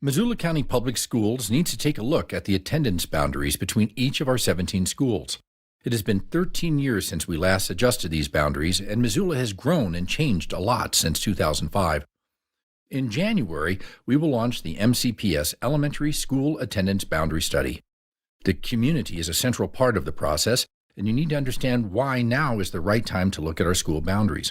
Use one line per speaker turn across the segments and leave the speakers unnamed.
Missoula County Public Schools needs to take a look at the attendance boundaries between each of our 17 schools. It has been 13 years since we last adjusted these boundaries, and Missoula has grown and changed a lot since 2005. In January, we will launch the MCPS Elementary School Attendance Boundary Study. The community is a central part of the process, and you need to understand why now is the right time to look at our school boundaries.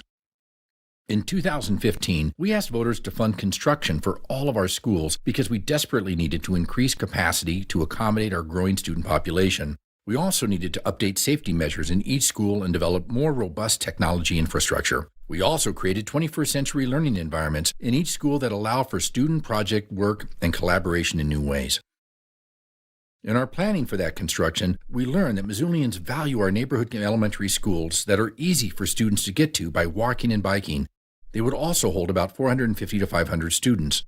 In 2015, we asked voters to fund construction for all of our schools because we desperately needed to increase capacity to accommodate our growing student population. We also needed to update safety measures in each school and develop more robust technology infrastructure. We also created 21st century learning environments in each school that allow for student project work and collaboration in new ways. In our planning for that construction, we learned that Missoulians value our neighborhood elementary schools that are easy for students to get to by walking and biking. They would also hold about 450 to 500 students.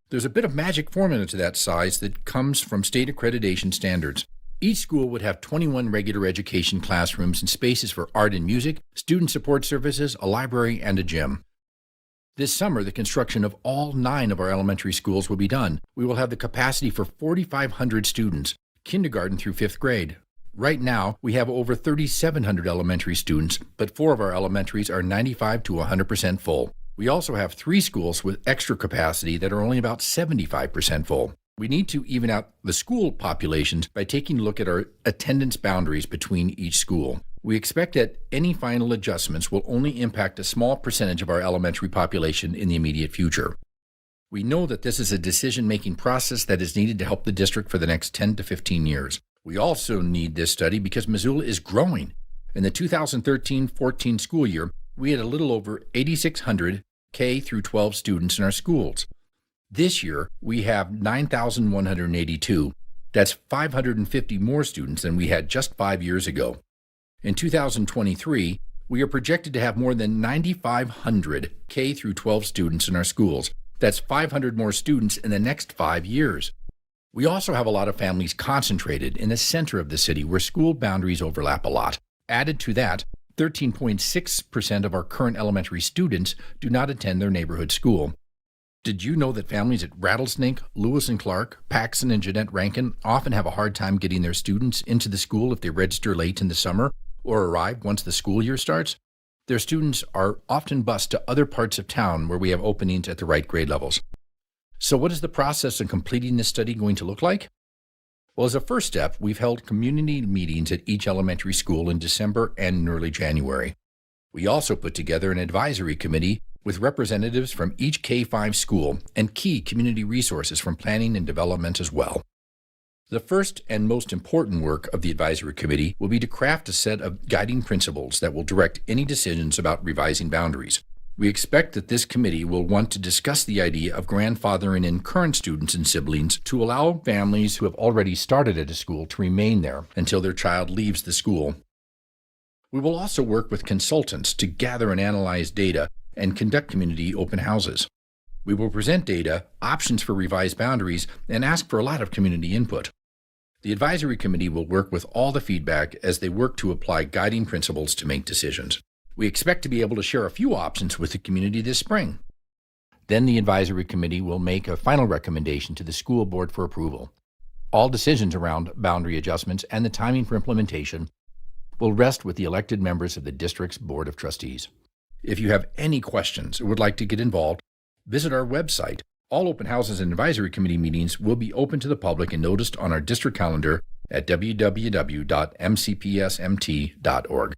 There's a bit of magic formula to that size that comes from state accreditation standards. Each school would have 21 regular education classrooms and spaces for art and music, student support services, a library, and a gym. This summer, the construction of all 9 of our elementary schools will be done. We will have the capacity for 4,500 students, kindergarten through 5th grade. Right now, we have over 3,700 elementary students, but 4 of our elementaries are 95 to 100% full. We also have 3 schools with extra capacity that are only about 75% full. We need to even out the school populations by taking a look at our attendance boundaries between each school. We expect that any final adjustments will only impact a small percentage of our elementary population in the immediate future. We know that this is a decision-making process that is needed to help the district for the next 10 to 15 years. We also need this study because Missoula is growing. In the 2013-14 school year, we had a little over 8,600 K through 12 students in our schools. This year, we have 9,182. That's 550 more students than we had just 5 years ago. In 2023, we are projected to have more than 9,500 K through 12 students in our schools. That's 500 more students in the next 5 years. We also have a lot of families concentrated in the center of the city where school boundaries overlap a lot. Added to that, 13.6% of our current elementary students do not attend their neighborhood school. Did you know that families at Rattlesnake, Lewis and Clark, Paxson, and Jeanette Rankin often have a hard time getting their students into the school if they register late in the summer or arrive once the school year starts? Their students are often bused to other parts of town where we have openings at the right grade levels. So what is the process of completing this study going to look like? Well, as a first step, we've held community meetings at each elementary school in December and in early January. We also put together an advisory committee with representatives from each K-5 school and key community resources from planning and development as well. The first and most important work of the advisory committee will be to craft a set of guiding principles that will direct any decisions about revising boundaries. We expect that this committee will want to discuss the idea of grandfathering in current students and siblings to allow families who have already started at a school to remain there until their child leaves the school. We will also work with consultants to gather and analyze data and conduct community open houses. We will present data, options for revised boundaries, and ask for a lot of community input. The advisory committee will work with all the feedback as they work to apply guiding principles to make decisions. We expect to be able to share a few options with the community this spring. Then the advisory committee will make a final recommendation to the school board for approval. All decisions around boundary adjustments and the timing for implementation will rest with the elected members of the district's Board of Trustees. If you have any questions or would like to get involved, visit our website. All open houses and advisory committee meetings will be open to the public and noticed on our district calendar at www.mcpsmt.org.